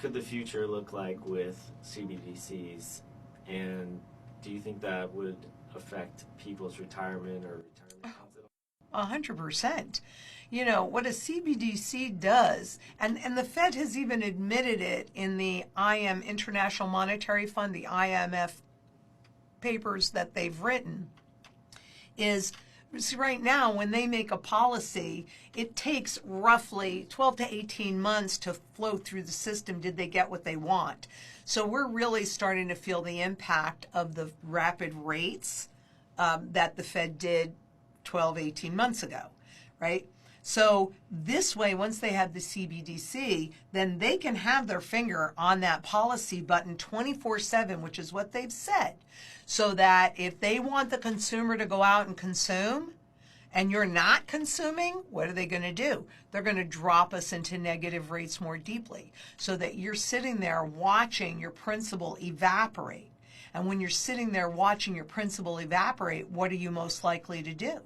could the future look like with CBDCs? And do you think that would affect people's retirement or retirement funds at all? 100%. You know, what a CBDC does, and the Fed has even admitted it in the International Monetary Fund, the IMF papers that they've written, is see, right now when they make a policy, it takes roughly 12 to 18 months to flow through the system. Did they get what they want? So we're really starting to feel the impact of the rapid rates that the Fed did 12, 18 months ago, right? So this way, once they have the CBDC, then they can have their finger on that policy button 24/7, which is what they've said. So that if they want the consumer to go out and consume, and you're not consuming, what are they going to do? They're going to drop us into negative rates more deeply, so that you're sitting there watching your principal evaporate. And when you're sitting there watching your principal evaporate, what are you most likely to do?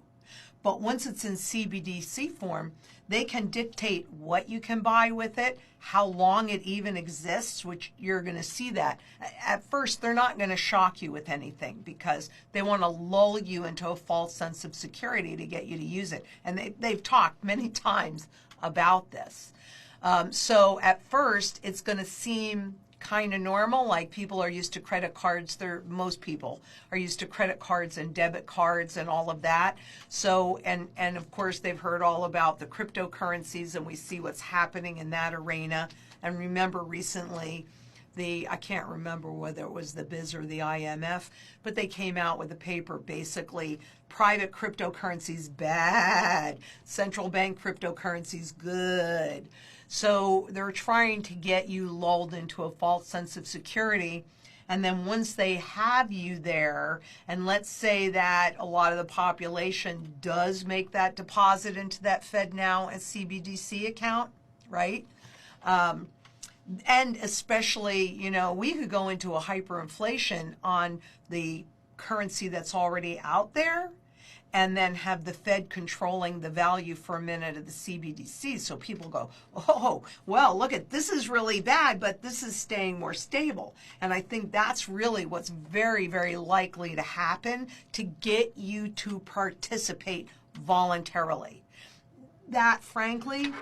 But once it's in CBDC form, they can dictate what you can buy with it, how long it even exists, which you're going to see that. At first, they're not going to shock you with anything because they want to lull you into a false sense of security to get you to use it. And they've talked many times about this. So at first, it's going to seem kind of normal, like people are used to credit cards. Most people are used to credit cards and debit cards and all of that. So, and of course they've heard all about the cryptocurrencies, and we see what's happening in that arena. And remember recently, I can't remember whether it was the BIS or the IMF, but they came out with a paper basically, private cryptocurrencies bad, central bank cryptocurrencies good. So they're trying to get you lulled into a false sense of security. And then once they have you there, and let's say that a lot of the population does make that deposit into that FedNow and CBDC account, right? And especially, you know, we could go into a hyperinflation on the currency that's already out there, and then have the Fed controlling the value for a minute of the CBDC. So people go, oh, well, look at this is really bad, but this is staying more stable. And I think that's really what's very, very likely to happen to get you to participate voluntarily. That, frankly,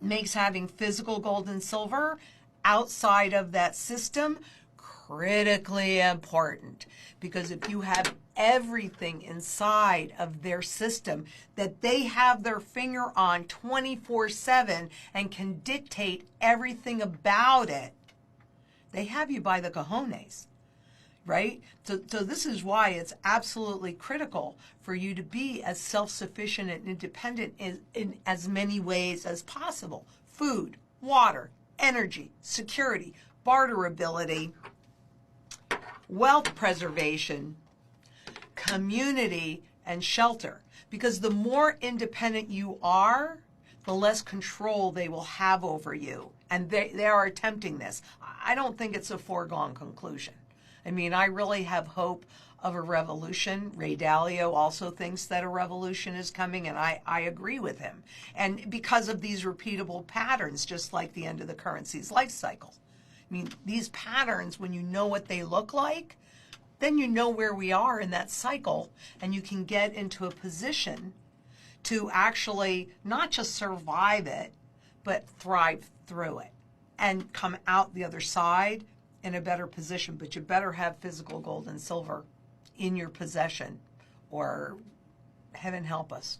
makes having physical gold and silver outside of that system critically important, because if you have everything inside of their system that they have their finger on 24/7 and can dictate everything about it, they have you by the cojones, right? So this is why it's absolutely critical for you to be as self-sufficient and independent in as many ways as possible. Food, water, energy, security, barterability, wealth preservation, community, and shelter. Because the more independent you are, the less control they will have over you. And they are attempting this. I don't think it's a foregone conclusion. I mean, I really have hope of a revolution. Ray Dalio also thinks that a revolution is coming, and I agree with him. And because of these repeatable patterns, just like the end of the currency's life cycle. I mean, these patterns, when you know what they look like, then you know where we are in that cycle, and you can get into a position to actually not just survive it, but thrive through it and come out the other side in a better position. But you better have physical gold and silver in your possession, or heaven help us.